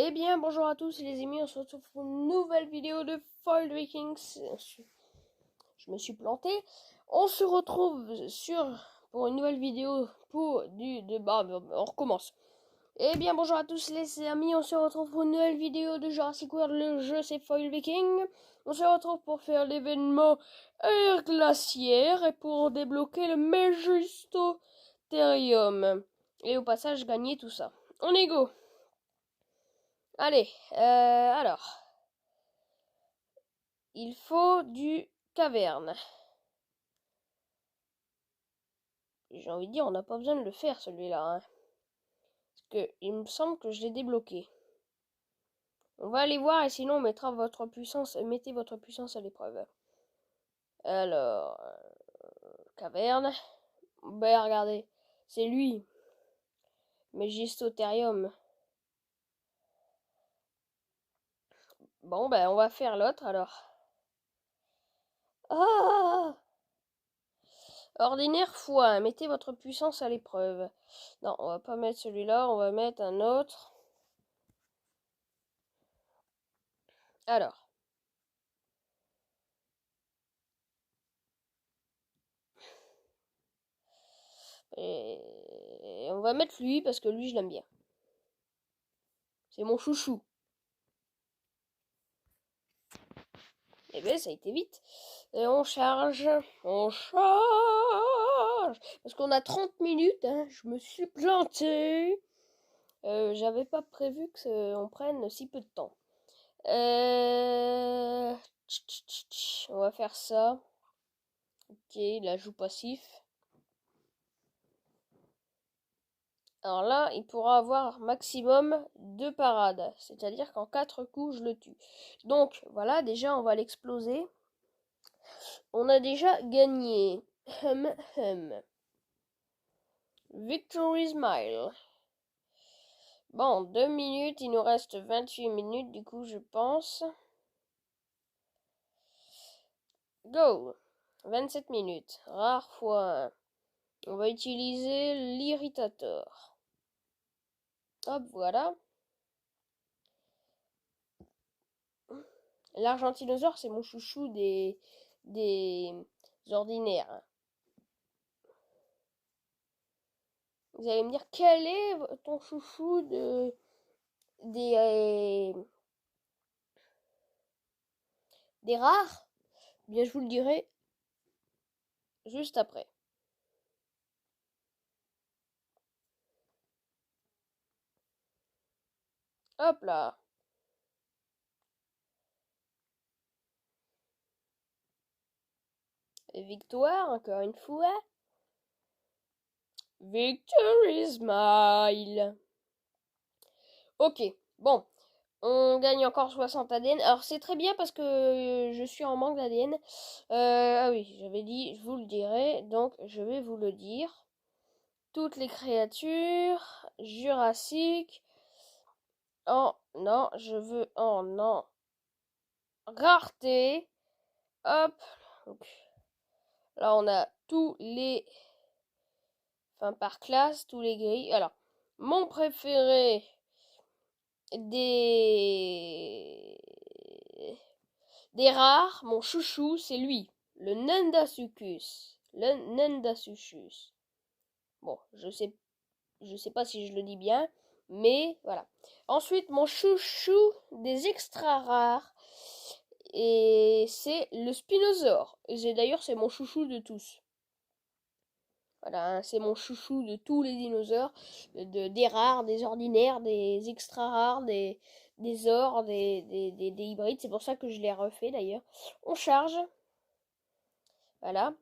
Eh bien, bonjour à tous les amis, on se retrouve pour une nouvelle vidéo de Foil Vikings. Je me suis planté. On se retrouve pour une nouvelle vidéo on recommence. Eh bien, bonjour à tous les amis, on se retrouve pour une nouvelle vidéo de Jurassic World. Le jeu, c'est Foil Viking. On se retrouve pour faire l'événement Air Glaciaire et pour débloquer le Megistotherium. Et au passage, gagner tout ça. On est go. Allez, alors, il faut du caverne. J'ai envie de dire, on n'a pas besoin de le faire celui-là, hein. Parce que il me semble que je l'ai débloqué. On va aller voir et sinon on mettra mettez votre puissance à l'épreuve. Alors, caverne. Ben regardez, c'est lui. Megistotherium. Bon ben on va faire l'autre alors. Ah! Ordinaire x1, mettez votre puissance à l'épreuve. Non, on va pas mettre celui-là, on va mettre un autre. Alors. Et on va mettre lui parce que lui je l'aime bien. C'est mon chouchou. Et ben ça a été vite. Et on charge. On charge. Parce qu'on a 30 minutes. Hein. Je me suis planté. J'avais pas prévu que on prenne si peu de temps. On va faire ça. Ok, l'ajout passif. Alors là, il pourra avoir maximum 2 parades. C'est-à-dire qu'en 4 coups, je le tue. Donc, voilà, déjà, on va l'exploser. On a déjà gagné. Victory Smile. Bon, 2 minutes, il nous reste 28 minutes, du coup, je pense. Go! 27 minutes. Rare fois 1. On va utiliser l'irritator. Hop, voilà. L'argentinosaure, c'est mon chouchou des ordinaires. Vous allez me dire, quel est ton chouchou des rares? Bien, je vous le dirai juste après. Hop là. Victoire, encore une fois. Victory Smile. Ok, bon. On gagne encore 60 ADN. Alors c'est très bien parce que je suis en manque d'ADN. Ah oui, j'avais dit, je vous le dirai. Donc je vais vous le dire. Toutes les créatures jurassiques. Oh non, je veux en non. Rareté. Hop. Donc, là on a tous les. Enfin par classe, tous les gris. Alors, mon préféré des rares, mon chouchou, c'est lui, le Nendasuchus. Le Nendasuchus. Bon, je sais pas si je le dis bien, mais voilà. Ensuite, mon chouchou des extra rares, et c'est le Spinosaure. D'ailleurs, c'est mon chouchou de tous. Voilà, hein, c'est mon chouchou de tous les dinosaures, des rares, des ordinaires, des extra rares, des ors, des hybrides. C'est pour ça que je l'ai refait d'ailleurs. On charge. Voilà.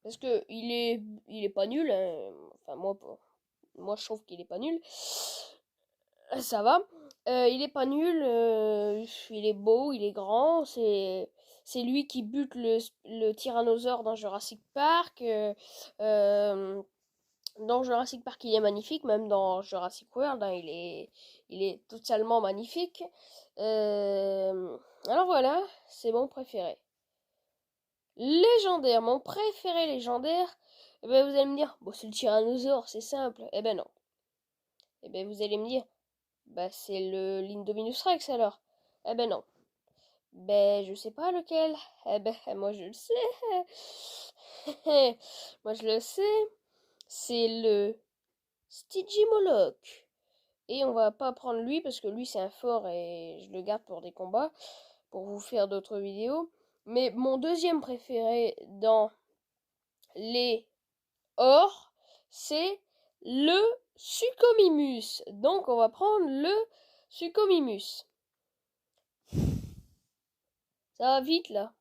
Parce que il est pas nul. Hein. Enfin, moi je trouve qu'il est pas nul. Ça va. Il est pas nul. Il est beau, il est grand. C'est lui qui bute le tyrannosaure dans Jurassic Park. Dans Jurassic Park, il est magnifique, même dans Jurassic World, hein, il est totalement magnifique. Alors voilà, c'est mon préféré. Légendaire, mon préféré légendaire. Eh ben vous allez me dire, bon c'est le tyrannosaure, c'est simple. Eh ben non. Eh ben vous allez me dire, Bah, c'est le l'Indominus Rex alors. Eh ben non. Ben, je sais pas lequel. Eh ben, moi je le sais. Moi je le sais. C'est le Stygimoloch. Et on va pas prendre lui parce que lui c'est un fort et je le garde pour des combats, pour vous faire d'autres vidéos. Mais mon deuxième préféré dans les ors, c'est le Suchomimus. Donc on va prendre le Suchomimus. Ça va vite là.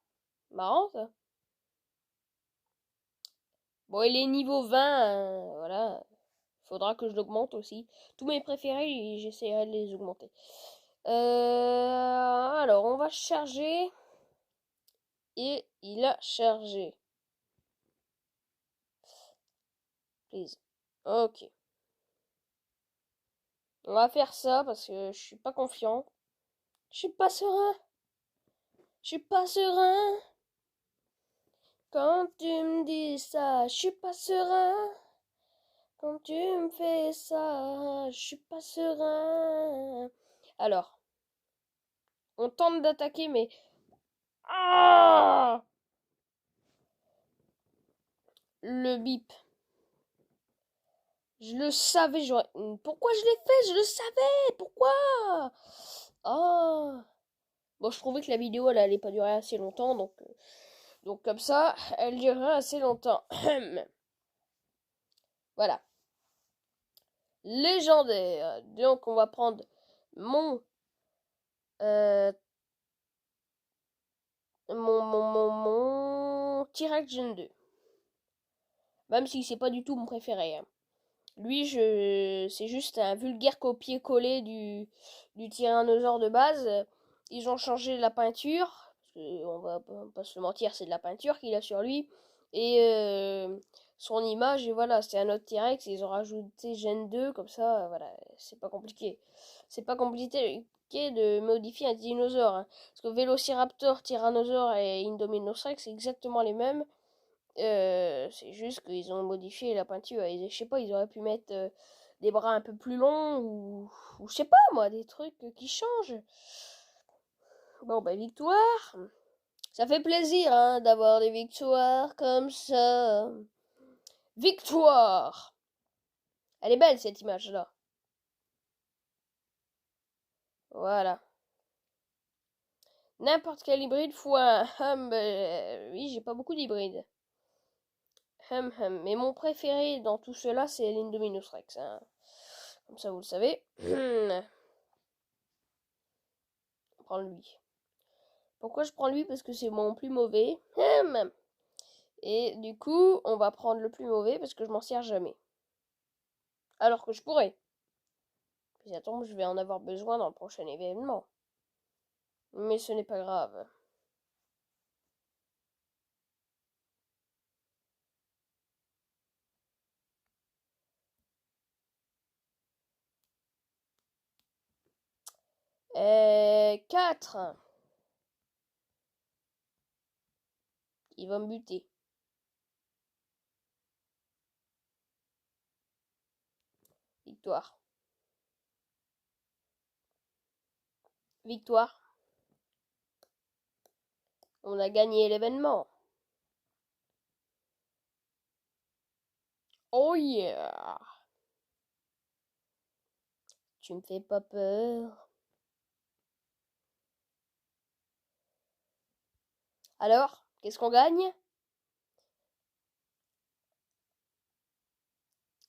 Marrant ça. Bon, il est niveau 20, voilà. Faudra que je l'augmente aussi. Tous mes préférés, j'essaierai de les augmenter. Alors, on va charger. Et il a chargé. Please. Ok. On va faire ça parce que je suis pas confiant. Je suis pas serein. Je suis pas serein. Quand tu me dis ça, je suis pas serein. Quand tu me fais ça, je suis pas serein. Alors, on tente d'attaquer, mais... Ah, le bip. Je le savais, pourquoi je l'ai fait? Je le savais. Pourquoi? Ah. Bon, je trouvais que la vidéo, elle allait pas durer assez longtemps, donc comme ça, elle durera assez longtemps. Voilà. Légendaire. Donc, on va prendre mon... Euh, mon T-Rex Gen 2. Même si c'est pas du tout mon préféré. Hein. Lui, c'est juste un vulgaire copier-coller du tyrannosaure de base. Ils ont changé la peinture. On va pas se mentir, c'est de la peinture qu'il a sur lui. Et son image, et voilà, c'était un autre T-Rex. Ils ont rajouté Gen 2, comme ça, voilà, c'est pas compliqué. C'est pas compliqué de modifier un dinosaure. Hein. Parce que Vélociraptor, Tyrannosaure et Indominus Rex, c'est exactement les mêmes. C'est juste qu'ils ont modifié la peinture. Je sais pas, ils auraient pu mettre des bras un peu plus longs ou je sais pas moi, des trucs qui changent. Bon, bah, victoire. Ça fait plaisir hein, d'avoir des victoires comme ça. Victoire. Elle est belle cette image-là. Voilà. N'importe quel hybride fois un oui, j'ai pas beaucoup d'hybrides. Mais mon préféré dans tout cela, c'est l'Indominus Rex. Hein. Comme ça, vous le savez. On prend lui. Pourquoi je prends lui? Parce que c'est mon plus mauvais. Et du coup, on va prendre le plus mauvais parce que je m'en sers jamais. Alors que je pourrais. Puis attends, je vais en avoir besoin dans le prochain événement. Mais ce n'est pas grave. Et 4. Il va me buter. Victoire. Victoire. On a gagné l'événement. Oh yeah. Tu me fais pas peur. Alors, qu'est-ce qu'on gagne?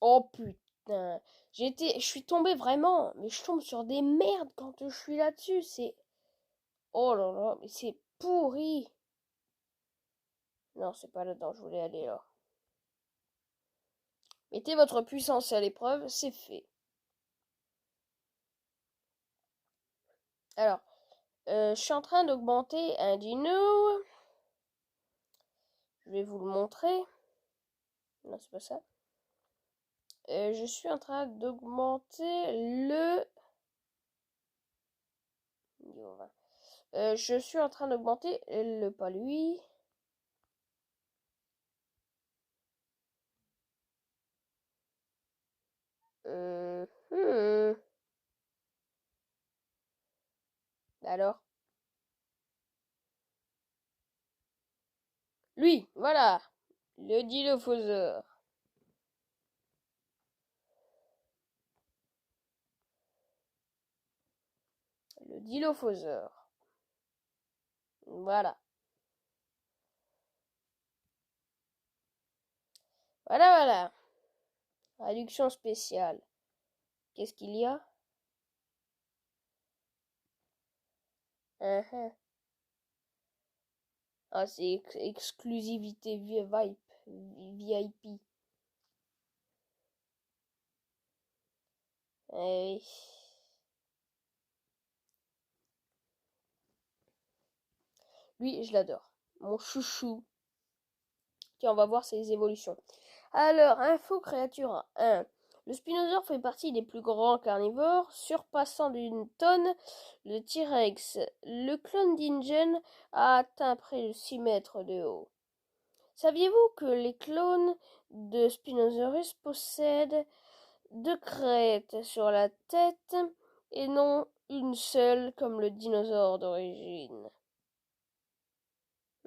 Oh putain. Je suis tombé vraiment, mais je tombe sur des merdes quand je suis là-dessus. Oh là là, mais c'est pourri. Non, c'est pas là-dedans, je voulais aller là. Mettez votre puissance à l'épreuve, c'est fait. Alors, je suis en train d'augmenter un dino. Je vais vous le montrer. Non, c'est pas ça. Je suis en train d'augmenter le... je suis en train d'augmenter le... Pas lui. Alors? Lui, voilà. Le dilophosaure. Le dilophosaure. Voilà. Voilà, voilà. Réduction spéciale. Qu'est-ce qu'il y a? Ah, c'est exclusivité VIP. Eh oui. Lui, je l'adore. Mon chouchou. Tiens, on va voir ses évolutions. Alors, info créature 1. Le spinosaure fait partie des plus grands carnivores, surpassant d'une tonne le T-Rex. Le clone d'Ingen a atteint près de 6 mètres de haut. Saviez-vous que les clones de Spinosaurus possèdent 2 crêtes sur la tête et non une seule comme le dinosaure d'origine?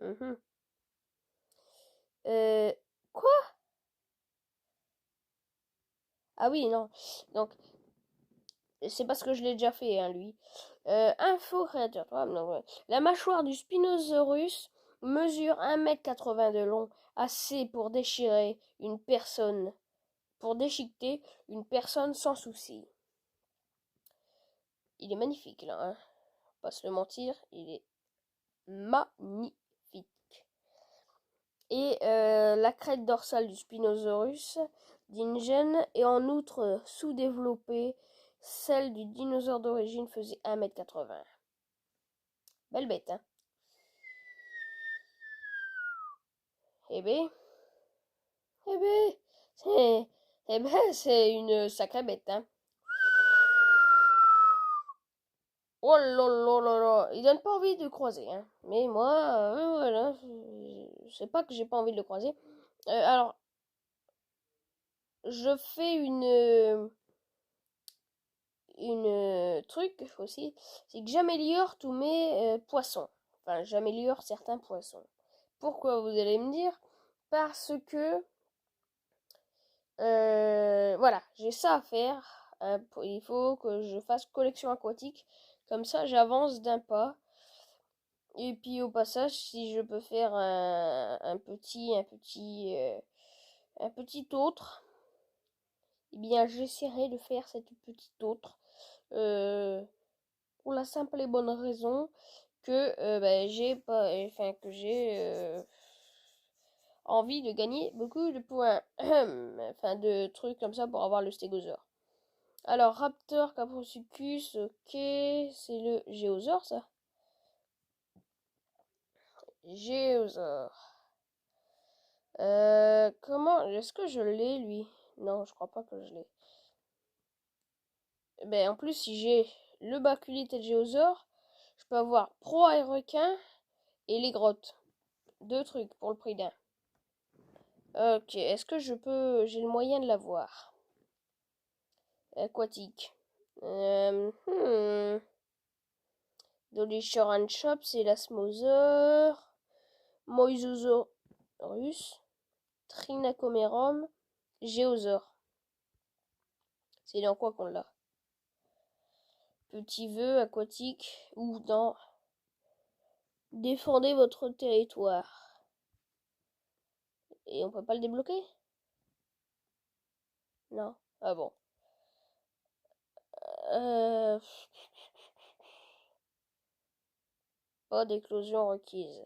Mhm. Euh, quoi? Ah oui, non. Donc, c'est parce que je l'ai déjà fait, hein, lui. Info créateur. La mâchoire du Spinosaurus mesure 1,80 m de long, assez pour déchirer une personne, pour déchiqueter une personne sans souci. Il est magnifique, là, hein. Pas se le mentir, il est magnifique. Et la crête dorsale du Spinosaurus d'Ingen est en outre sous-développée. Celle du dinosaure d'origine faisait 1,80 m. Belle bête, hein. Eh ben, eh ben, c'est une sacrée bête, hein. Oh là là là là, il donne pas envie de croiser, hein. Mais moi, voilà, c'est pas que j'ai pas envie de le croiser. Alors, je fais une truc aussi, c'est que j'améliore tous mes poissons. Enfin, j'améliore certains poissons. Pourquoi, vous allez me dire? Parce que, voilà, j'ai ça à faire. Il faut que je fasse collection aquatique. Comme ça, j'avance d'un pas. Et puis au passage, si je peux faire un petit autre, eh bien j'essaierai de faire cette petite autre. Euh, pour la simple et bonne raison que j'ai pas, enfin que j'ai envie de gagner beaucoup de points, enfin de trucs comme ça pour avoir le stégosaure. Alors Raptor Caprosuchus, ok, c'est le géosaure ça. Géosaure. Comment, est-ce que je l'ai lui? Non, je crois pas que je l'ai. Ben en plus si j'ai le baculite et le géosaure, je peux avoir proie et requin et les grottes. 2 trucs pour le prix d'un. Ok, est-ce que j'ai le moyen de l'avoir? Aquatique. Dolly Shore and Shop, c'est l'Asmosaure. Moisosaurus. Trinacomerum. Géosaure. C'est dans quoi qu'on l'a? Petit vœu aquatique ou dans Défendez votre territoire. Et on peut pas le débloquer? Non. Ah bon. Euh... Pas d'éclosion requise.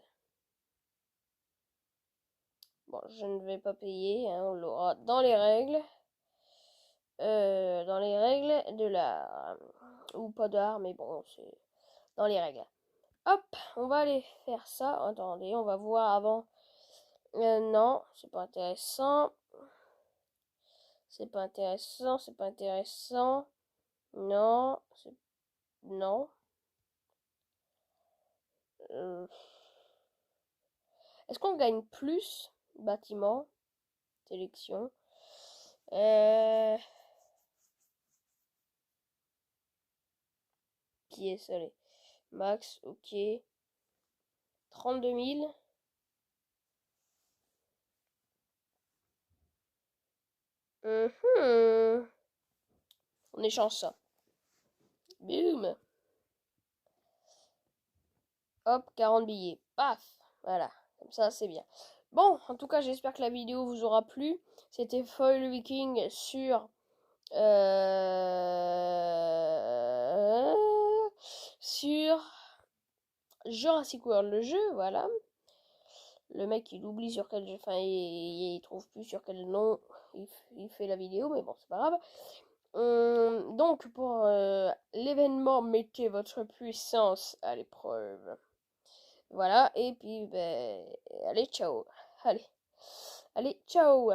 Bon, je ne vais pas payer, hein, on l'aura dans les règles. Dans les règles de l'art. Ou pas d'art, mais bon, c'est dans les règles. Hop, on va aller faire ça. Attendez, on va voir avant. Non, c'est pas intéressant. C'est pas intéressant, c'est pas intéressant. Non, c'est... Non. Est-ce qu'on gagne plus? Bâtiment. Sélection. Qui est salé. Max, ok. 32 000. On échange ça. Boum. Hop, 40 billets. Paf. Voilà. Comme ça, c'est bien. Bon, en tout cas, j'espère que la vidéo vous aura plu. C'était Foil Viking sur Jurassic World, le jeu, voilà. Le mec, il oublie sur quel jeu, enfin, il trouve plus sur quel nom il fait la vidéo, mais bon, c'est pas grave. Donc, pour l'événement, mettez votre puissance à l'épreuve. Voilà, et puis, ben, allez, ciao. Allez, ciao.